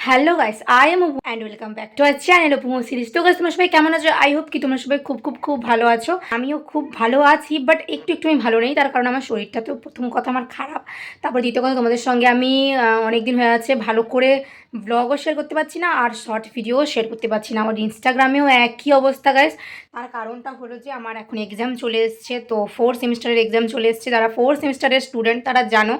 Hello guys, I am Apu and welcome back to our channel Apu series. তো guys, তোমরা সবাই কেমন আছো? আই হোপ কি তোমরা সবাই খুব খুব খুব ভালো আছো। আমিও খুব ভালো আছি, বাট একটু একটু আমি ভালো নেই, তার কারণ আমার শরীরটা তো প্রথম কথা আমার খারাপ। তারপর দ্বিতীয় কথা, তোমাদের সঙ্গে আমি অনেক দিন হয়ে আছে ভালো করে ব্লগও শেয়ার করতে পারছি না, আর শর্ট ভিডিও শেয়ার করতে পারছি না। আমার ইনস্টাগ্রামেও একই অবস্থা গাইস। তার কারণটা হলো যে আমার এখন এক্সাম চলে এসছে, তো 4th সেমিস্টারের এক্সাম চলে এসছে। যারা 4th সেমিস্টারের স্টুডেন্ট তারা জানো,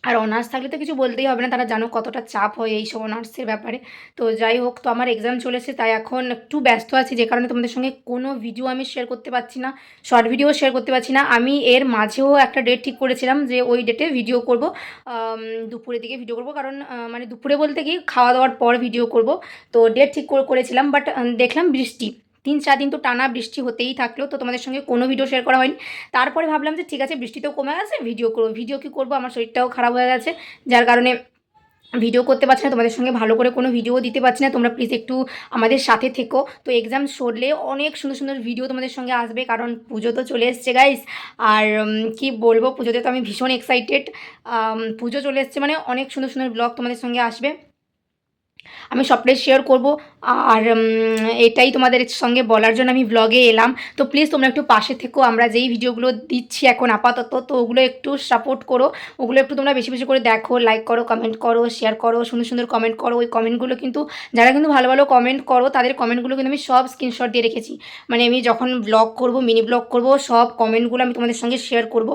আর অনার্স থাকলে তো কিছু বলতেই হবে না, তারা জানো কতটা চাপ হয় এইসব অনার্সের ব্যাপারে। তো যাই হোক, তো আমার এক্সাম চলেছে, তাই এখন একটু ব্যস্ত আছি, যে কারণে তোমাদের সঙ্গে কোনো ভিডিও আমি শেয়ার করতে পারছি না, শর্ট ভিডিও শেয়ার করতে পারছি না। আমি এর মাঝেও একটা ডেট ঠিক করেছিলাম যে ওই ডেটে ভিডিও করব, দুপুরের দিকে ভিডিও করব, কারণ মানে দুপুরে বলতে কি খাওয়া দাওয়ার পর ভিডিও করব। তো ডেট ঠিক করেছিলাম, বাট দেখলাম বৃষ্টি, 3-4 দিন তো টানা বৃষ্টি হতেই থাকলো, তো তোমাদের সঙ্গে কোনো ভিডিও শেয়ার করা হয়নি। তারপরে ভাবলাম যে ঠিক আছে, বৃষ্টি তো কমে গেছে, ভিডিও করবো। ভিডিও কি করবো, আমার শরীরটাও খারাপ হয়ে গেছে, যার কারণে ভিডিও করতে পারছি না, তোমাদের সঙ্গে ভালো করে কোনো ভিডিও দিতে পারছি না। তোমরা প্লিজ একটু আমাদের সাথে থেকো। তো এক্সাম সরলে অনেক সুন্দর সুন্দর ভিডিও তোমাদের সঙ্গে আসবে, কারণ পুজো তো চলে এসছে গাইস। আর কি বলবো, পুজোতে তো আমি ভীষণ এক্সাইটেড। পুজো চলে এসছে মানে অনেক সুন্দর সুন্দর ব্লগ তোমাদের সঙ্গে আসবে, আমি সবটাই শেয়ার করব। আর এটাই তোমাদের সঙ্গে বলার জন্য আমি ব্লগে এলাম। তো প্লিজ তোমরা একটু পাশে থেকো, আমরা যেই ভিডিওগুলো দিচ্ছি এখন আপাতত, তো ওগুলো একটু সাপোর্ট করো। ওগুলো একটু তোমরা বেশি বেশি করে দেখো, লাইক করো, কমেন্ট করো, শেয়ার করো, সুন্দর সুন্দর কমেন্ট করো। ওই কমেন্টগুলো কিন্তু, যারা কিন্তু ভালো ভালো কমেন্ট করো, তাদের কমেন্টগুলো কিন্তু আমি সব স্ক্রিনশট দিয়ে রেখেছি। মানে আমি যখন ব্লগ করব, মিনি ব্লগ করব, সব কমেন্টগুলো আমি তোমাদের সঙ্গে শেয়ার করব।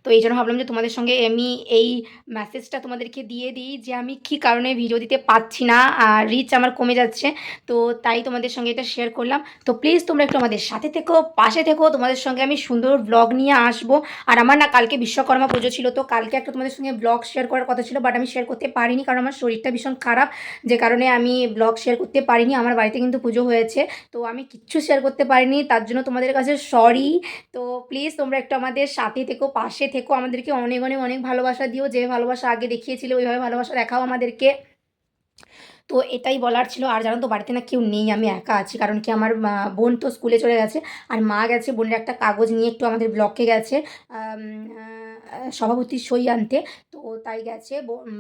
তো এই জন্য ভাবলাম যে তোমাদের সঙ্গে আমি এই মেসেজটা তোমাদেরকে দিয়ে দিই, যে আমি কী কারণে ভিডিও দিতে পারছি না, আর রিচ আমার কমে যাচ্ছে। তো তাই তোমাদের সঙ্গে এটা শেয়ার করলাম। তো প্লিজ তোমরা একটু আমাদের সাথে থেকো, পাশে থেকো, তোমাদের সঙ্গে আমি সুন্দর ব্লগ নিয়ে আসবো। আর আমার না কালকে বিশ্বকর্মা পুজো ছিল, তো কালকে একটা তোমাদের সঙ্গে ব্লগ শেয়ার করার কথা ছিল, বাট আমি শেয়ার করতে পারিনি, কারণ আমার শরীরটা ভীষণ খারাপ, যে কারণে আমি ব্লগ শেয়ার করতে পারিনি। আমার বাড়িতে কিন্তু পুজো হয়েছে, তো আমি কিচ্ছু শেয়ার করতে পারিনি, তার জন্য তোমাদের কাছে সরি। তো প্লিজ তোমরা একটু আমাদের সাথে থেকো, পাশে থেকো, আমাদেরকে অনেক অনেক অনেক ভালোবাসা দিও। যে ভালোবাসা আগে দেখিয়েছিলে ওইভাবে ভালোবাসা দেখাও আমাদেরকে। তো এটাই বলার ছিল। আর জানো তো, বাড়িতে না কেউ নেই, আমি একা আছি, কারণ কি আমার বোন তো স্কুলে চলে গেছে, আর মা গেছে বোনের একটা কাগজ নিয়ে একটু আমাদের ব্লকে গেছে, সভাপতির সই আনতে। তো তাই গেছে,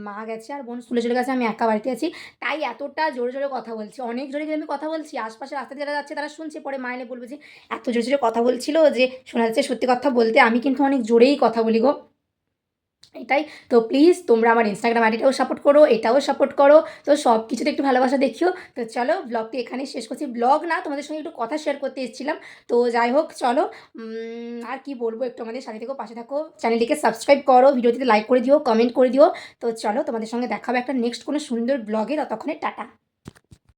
মা গেছে আর বোন স্কুলে চলে গেছে, আমি একা বাড়িতে আছি। তাই এতটা জোরে জোরে কথা বলছি, অনেক জোরে কিন্তু আমি কথা বলছি, আশপাশে রাস্তায় যারা যাচ্ছে তারা শুনছে, পরে মা এলে বলবে যে এত জোরে জোরে কথা বলছিল যে শোনা যাচ্ছে। সত্যি কথা বলতে আমি কিন্তু অনেক জোরেই কথা বলি গো, এটাই। তো প্লিজ তোমরা আমার ইনস্টাগ্রাম আইডিটাও সাপোর্ট করো, এটাও সাপোর্ট করো। তো সব কিছুতে একটু ভালোবাসা দেখিও। তো চলো, ব্লগটি এখানেই শেষ করছি। ব্লগ না, তোমাদের সঙ্গে একটু কথা শেয়ার করতে এসেছিলাম। তো যাই হোক, চলো, আর কি বলবো, একটু আমাদের সাথে থেকো, পাশে থাকো, চ্যানেলটিকে সাবস্ক্রাইব করো, ভিডিওটিতে লাইক করে দিও, কমেন্ট করে দিও। তো চলো, তোমাদের সঙ্গে দেখা হবে একটা নেক্সট কোনো সুন্দর ব্লগে। ততক্ষণে টাটা।